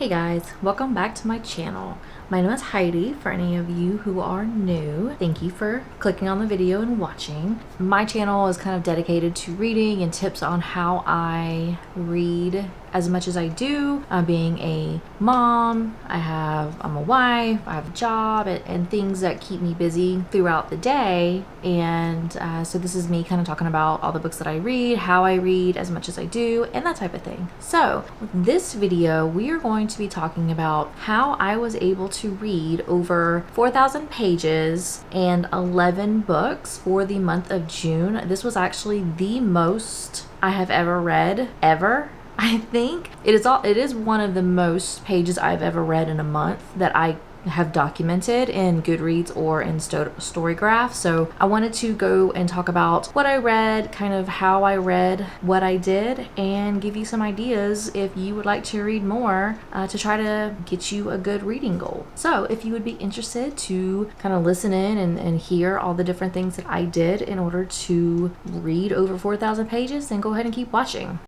Hey guys, welcome back to my channel. My name is Heidi. For any of you who are new, thank you for clicking on the video and watching. My channel is kind of dedicated to reading and tips on how I read as much as I do. Being a mom, I'm a wife, I have a job, and things that keep me busy throughout the day. And so this is me kind of talking about all the books that I read, how I read as much as I do, and that type of thing. So with this video, we are going to be talking about how I was able to read over 4,000 pages and 11 books for the month of June. This was actually the most I have ever read, ever. I think it is one of the most pages I've ever read in a month that I have documented in Goodreads or in Storygraph. So I wanted to go and talk about what I read, kind of how I read what I did, and give you some ideas if you would like to read more to try to get you a good reading goal. So if you would be interested to kind of listen in and hear all the different things that I did in order to read over 4,000 pages, then go ahead and keep watching.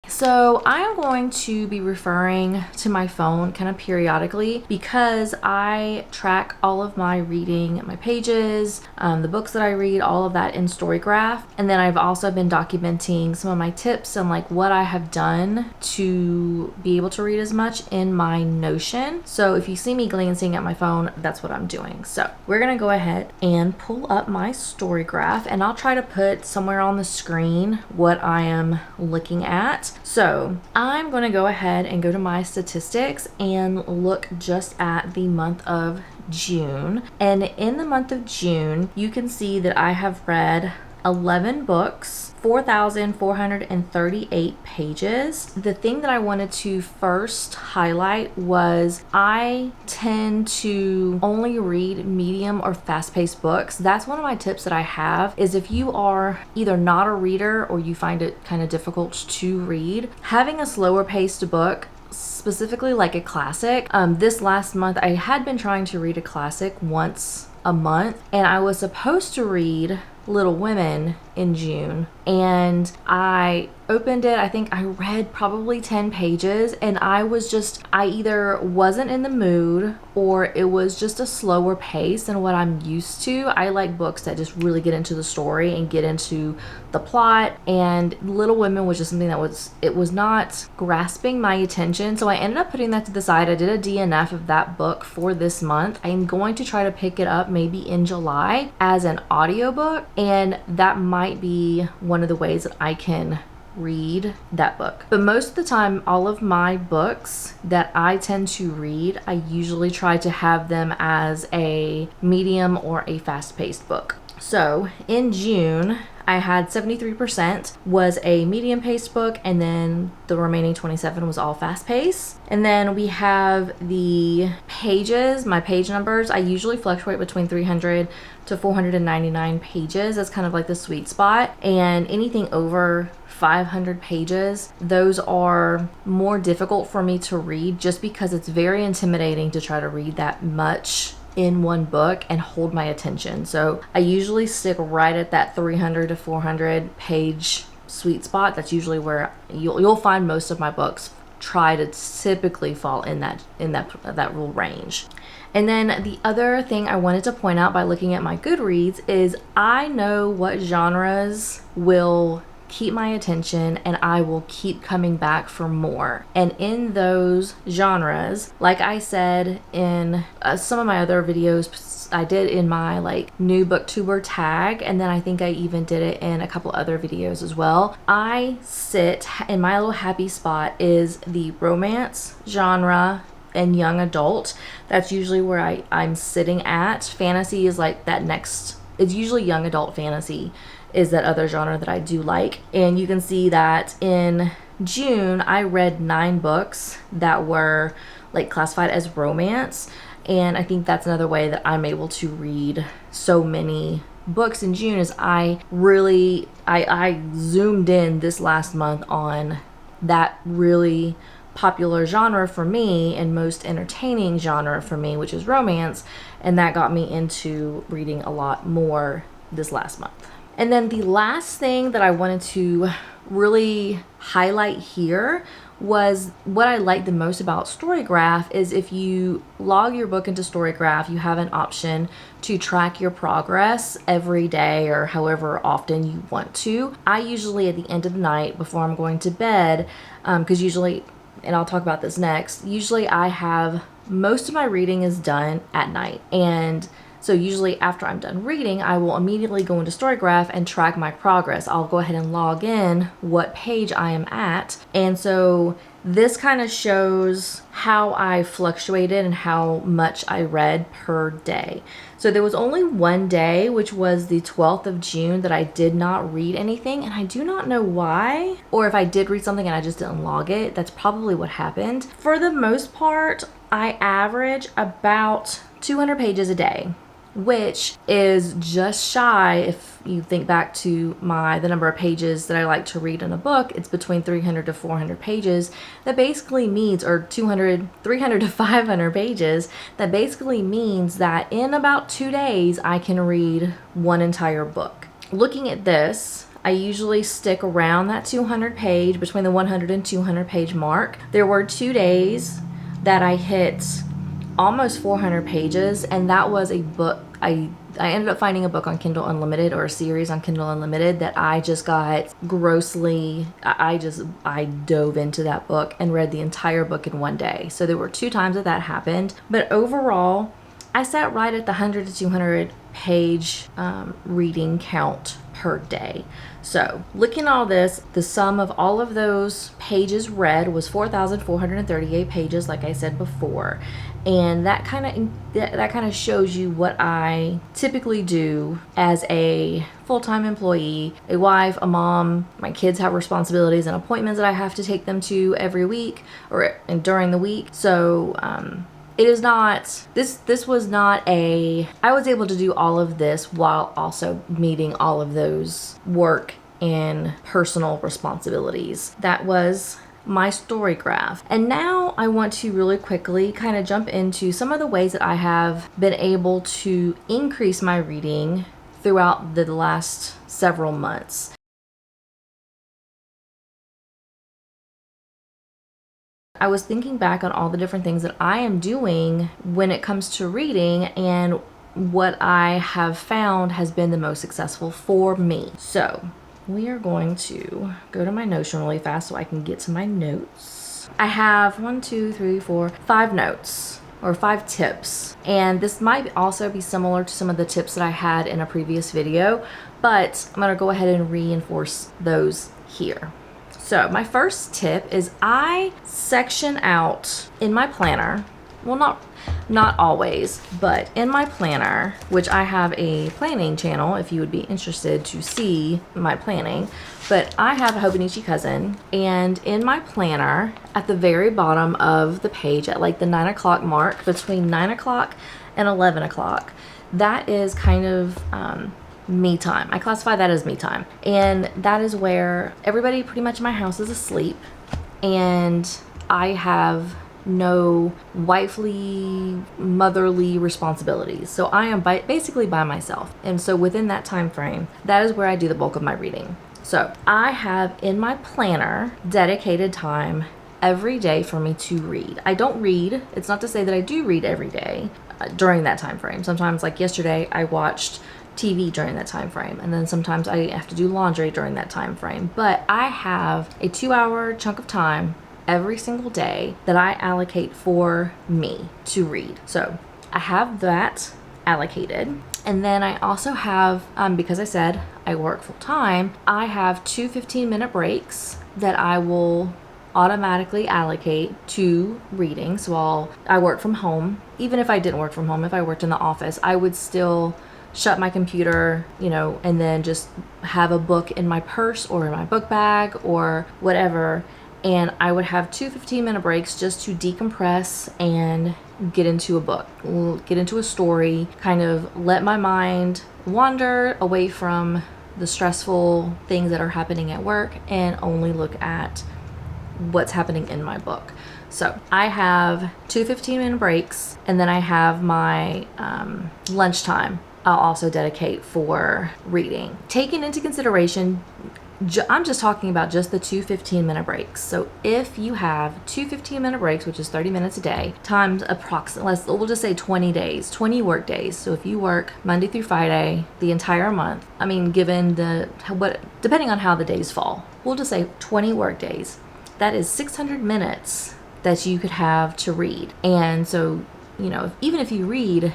So I am going to be referring to my phone kind of periodically because I track all of my reading, my pages, the books that I read, all of that in Storygraph. And then I've also been documenting some of my tips and like what I have done to be able to read as much in my Notion. So if you see me glancing at my phone, that's what I'm doing. So we're gonna go ahead and pull up my Storygraph, and I'll try to put somewhere on the screen what I am looking at. So I'm going to go ahead and go to my statistics and look just at the month of June. And in the month of June, you can see that I have read 11 books, 4,438 pages. The thing that I wanted to first highlight was I tend to only read medium or fast-paced books. That's one of my tips that I have, is if you are either not a reader or you find it kind of difficult to read, having a slower paced book, specifically like a classic. This last month I had been trying to read a classic once a month, and I was supposed to read Little Women in June, and I opened it. I think I read probably 10 pages, and I either wasn't in the mood or it was just a slower pace than what I'm used to. I like books that just really get into the story and get into the plot, and Little Women was just something that was not grasping my attention. So I ended up putting that to the side. I did a DNF of that book for this month. I'm going to try to pick it up maybe in July as an audiobook, and that might be one of the ways that I can read that book. But most of the time, all of my books that I tend to read, I usually try to have them as a medium or a fast-paced book. So in June, I had 73% was a medium paced book, and then the remaining 27 was all fast paced. And then we have the pages, my page numbers. I usually fluctuate between 300 to 499 pages. That's kind of like the sweet spot. And anything over 500 pages, those are more difficult for me to read just because it's very intimidating to try to read that much in one book and hold my attention. So I usually stick right at that 300 to 400 page sweet spot. That's usually where you'll find most of my books try to typically fall in that rule range. And then the other thing I wanted to point out by looking at my Goodreads is I know what genres will keep my attention and I will keep coming back for more. And in those genres, like I said in some of my other videos, I did in my like new booktuber tag, and then I think I even did it in a couple other videos as well. I sit in my little happy spot is the romance genre and young adult. That's usually where I'm sitting at. Fantasy is like that next, it's usually young adult fantasy is that other genre that I do like. And you can see that in June, I read 9 books that were like classified as romance. And I think that's another way that I'm able to read so many books in June is I zoomed in this last month on that really popular genre for me and most entertaining genre for me, which is romance. And that got me into reading a lot more this last month. And then the last thing that I wanted to really highlight here was what I like the most about Storygraph is if you log your book into Storygraph, you have an option to track your progress every day or however often you want to. I usually at the end of the night before I'm going to bed, because usually, and I'll talk about this next, usually I have most of my reading is done at night. And so usually after I'm done reading, I will immediately go into Storygraph and track my progress. I'll go ahead and log in what page I am at. And so this kind of shows how I fluctuated and how much I read per day. So there was only one day, which was the 12th of June, that I did not read anything, and I do not know why, or if I did read something and I just didn't log it. That's probably what happened. For the most part, I average about 200 pages a day, which is just shy. If you think back to the number of pages that I like to read in a book, it's between 300 to 400 pages. That basically means, or 300 to 500 pages. That basically means that in about 2 days, I can read one entire book. Looking at this, I usually stick around that 200 page, between the 100 and 200 page mark. There were 2 days that I hit almost 400 pages, and that was a book. I ended up finding a book on Kindle Unlimited, or a series on Kindle Unlimited, that I just got grossly, I dove into that book and read the entire book in one day. So there were 2 times that happened, but overall I sat right at the 100 to 200 page reading count per day. So looking at all this, the sum of all of those pages read was 4,438 pages, like I said before. And that kind of shows you what I typically do as a full-time employee, a wife, a mom. My kids have responsibilities and appointments that I have to take them to every week or during the week. So it is not, this was not I was able to do all of this while also meeting all of those work and personal responsibilities. That was my Storygraph. And now I want to really quickly kind of jump into some of the ways that I have been able to increase my reading throughout the last several months. I was thinking back on all the different things that I am doing when it comes to reading, and what I have found has been the most successful for me. So we are going to go to my Notion really fast so I can get to my notes. I have 5 notes, or 5 tips. And this might also be similar to some of the tips that I had in a previous video, but I'm gonna go ahead and reinforce those here. So my first tip is I section out in my planner, well, not always, but in my planner, which I have a planning channel if you would be interested to see my planning, but I have a Hobonichi cousin, and in my planner at the very bottom of the page at like the 9 o'clock mark, between 9 o'clock and 11 o'clock, that is kind of me time. I classify that as me time. And that is where everybody pretty much in my house is asleep, and I have no wifely, motherly responsibilities. So I am basically by myself. And so within that time frame, that is where I do the bulk of my reading. So I have in my planner dedicated time every day for me to read. I don't read. It's not to say that I do read every day during that time frame. Sometimes, like yesterday, I watched TV during that time frame, and then sometimes I have to do laundry during that time frame. But I have a 2-hour chunk of time every single day that I allocate for me to read. So I have that allocated. And then I also have, because I said I work full time, I have 2 15-minute breaks that I will automatically allocate to reading. So I work from home. Even if I didn't work from home, if I worked in the office, I would still shut my computer, and then just have a book in my purse or in my book bag or whatever. And I would have 2 15-minute breaks just to decompress and get into a book, get into a story, kind of let my mind wander away from the stressful things that are happening at work and only look at what's happening in my book. So I have 2 15-minute breaks, and then I have my lunchtime I'll also dedicate for reading. Taking into consideration I'm just talking about just the two 15-minute breaks. So if you have two 15-minute breaks, which is 30 minutes a day, times approximately, we'll just say 20 days, 20 work days. So if you work Monday through Friday, the entire month, I mean, given depending on how the days fall, we'll just say 20 work days. That is 600 minutes that you could have to read. And so, even if you read,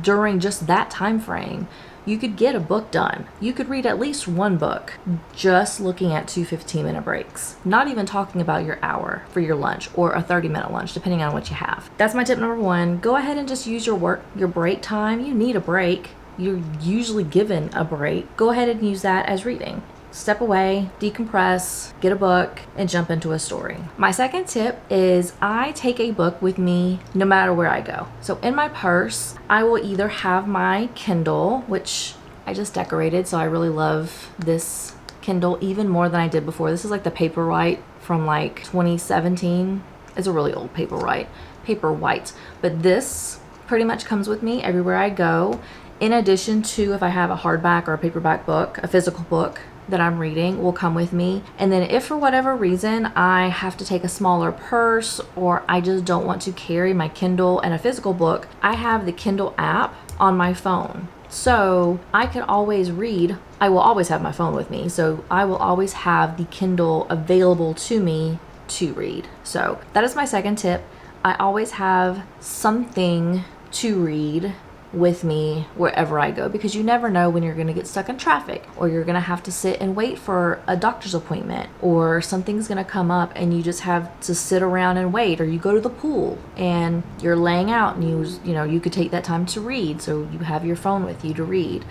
during just that time frame, you could get a book done. You could read at least one book just looking at two 15-minute breaks. Not even talking about your hour for your lunch or a 30-minute lunch, depending on what you have. That's my tip number one. Go ahead and just use your break time. You need a break. You're usually given a break. Go ahead and use that as reading. Step away, decompress, get a book, and jump into a story. My second tip is I take a book with me no matter where I go. So in my purse, I will either have my Kindle, which I just decorated, so I really love this Kindle even more than I did before. This is like the Paperwhite from like 2017. It's a really old Paperwhite. But this pretty much comes with me everywhere I go. In addition to if I have a hardback or a paperback book, a physical book that I'm reading will come with me. And then if for whatever reason I have to take a smaller purse or I just don't want to carry my Kindle and a physical book, I have the Kindle app on my phone. So I can always read. I will always have my phone with me. So I will always have the Kindle available to me to read. So that is my second tip. I always have something to read with me wherever I go, because you never know when you're going to get stuck in traffic, or you're going to have to sit and wait for a doctor's appointment, or something's going to come up and you just have to sit around and wait, or you go to the pool and you're laying out and you could take that time to read, so you have your phone with you to read.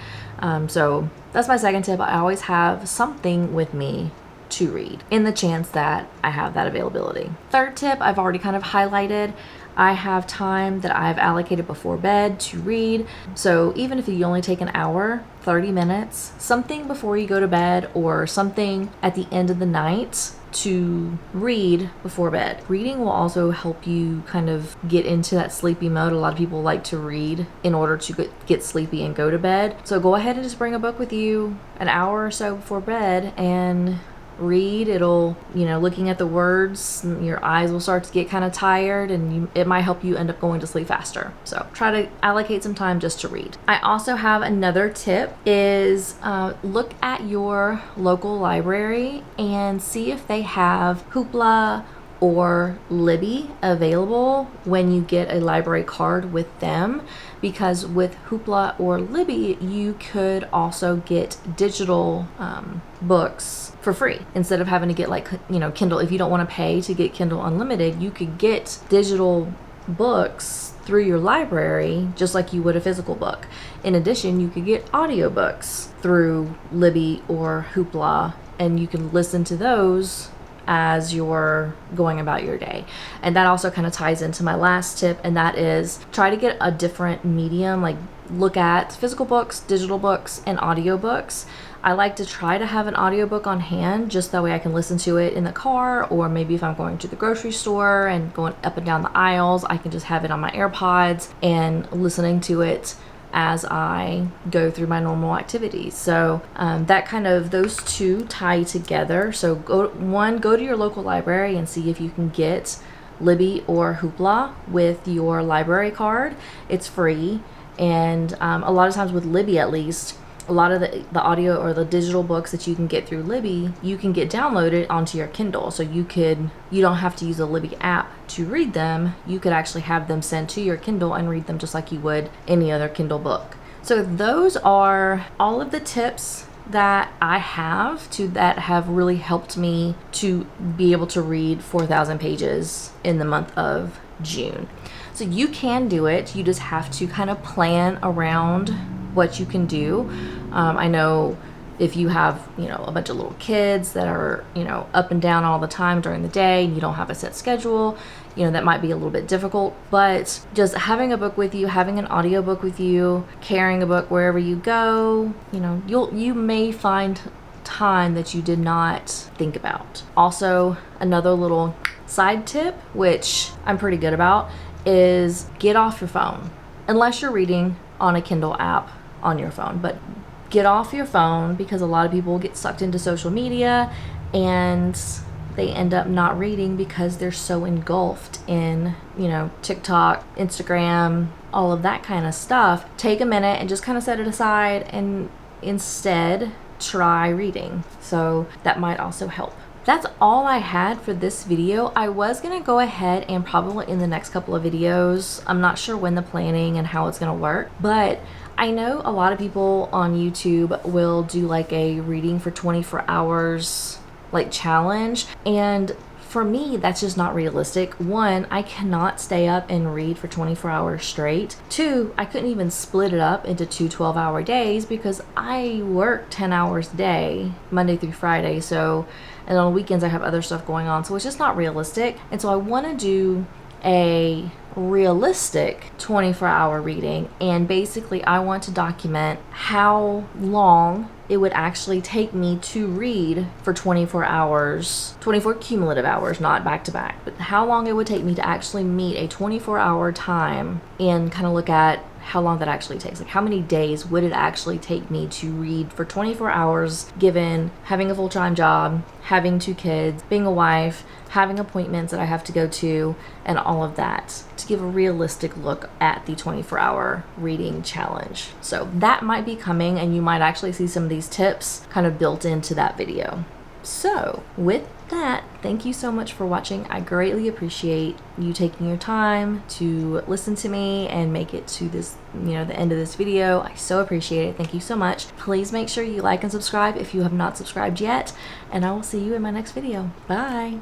So that's my second tip. I always have something with me to read in the chance that I have that availability. Third tip, I've already kind of highlighted. I have time that I've allocated before bed to read. So even if you only take an hour, 30 minutes, something before you go to bed or something at the end of the night to read before bed. Reading will also help you kind of get into that sleepy mode. A lot of people like to read in order to get sleepy and go to bed. So go ahead and just bring a book with you an hour or so before bed and read. It'll, looking at the words, your eyes will start to get kind of tired, and it might help you end up going to sleep faster. So try to allocate some time just to read. I also have another tip is look at your local library and see if they have Hoopla or Libby available when you get a library card with them, because with Hoopla or Libby you could also get digital books for free instead of having to get Kindle. If you don't want to pay to get Kindle Unlimited, you could get digital books through your library just like you would a physical book. In addition, you could get audiobooks through Libby or Hoopla, and you can listen to those as you're going about your day. And that also kind of ties into my last tip, and that is try to get a different medium, like look at physical books, digital books, and audiobooks. I like to try to have an audiobook on hand, just that way I can listen to it in the car, or maybe if I'm going to the grocery store and going up and down the aisles, I can just have it on my AirPods and listening to it as I go through my normal activities. So those two tie together. So go to your local library and see if you can get Libby or Hoopla with your library card. It's free, and a lot of times with Libby, at least, a lot of the audio or the digital books that you can get through Libby, you can get downloaded onto your Kindle. So you don't have to use a Libby app to read them. You could actually have them sent to your Kindle and read them just like you would any other Kindle book. So those are all of the tips that I have that have really helped me to be able to read 4,000 pages in the month of June. So you can do it. You just have to kind of plan around what you can do. I know if you have, a bunch of little kids that are, up and down all the time during the day, and you don't have a set schedule, that might be a little bit difficult. But just having a book with you, having an audiobook with you, carrying a book wherever you go, you may find time that you did not think about. Also, another little side tip, which I'm pretty good about, is get off your phone. Unless you're reading on a Kindle app on your phone, but get off your phone, because a lot of people get sucked into social media and they end up not reading because they're so engulfed in, TikTok, Instagram, all of that kind of stuff. Take a minute and just kind of set it aside and instead try reading. So that might also help. That's all I had for this video. I was gonna go ahead and probably in the next couple of videos, I'm not sure when the planning and how it's gonna work, but I know a lot of people on YouTube will do like a reading for 24 hours like challenge, and for me that's just not realistic. One, I cannot stay up and read for 24 hours straight. Two, I couldn't even split it up into two 12-hour days because I work 10 hours a day Monday through Friday, and on weekends I have other stuff going on, so it's just not realistic. And so I want to do a realistic 24-hour reading, and basically I want to document how long it would actually take me to read for 24 hours, 24 cumulative hours, not back to back, but how long it would take me to actually meet a 24-hour time, and kind of look at how long that actually takes. Like, how many days would it actually take me to read for 24 hours, given having a full-time job, having 2 kids, being a wife, having appointments that I have to go to, and all of that, to give a realistic look at the 24-hour reading challenge. So that might be coming, and you might actually see some of these tips kind of built into that video. So with that, thank you so much for watching. I greatly appreciate you taking your time to listen to me and make it to this, the end of this video. I so appreciate it. Thank you so much. Please make sure you like and subscribe if you have not subscribed yet, and I will see you in my next video. Bye.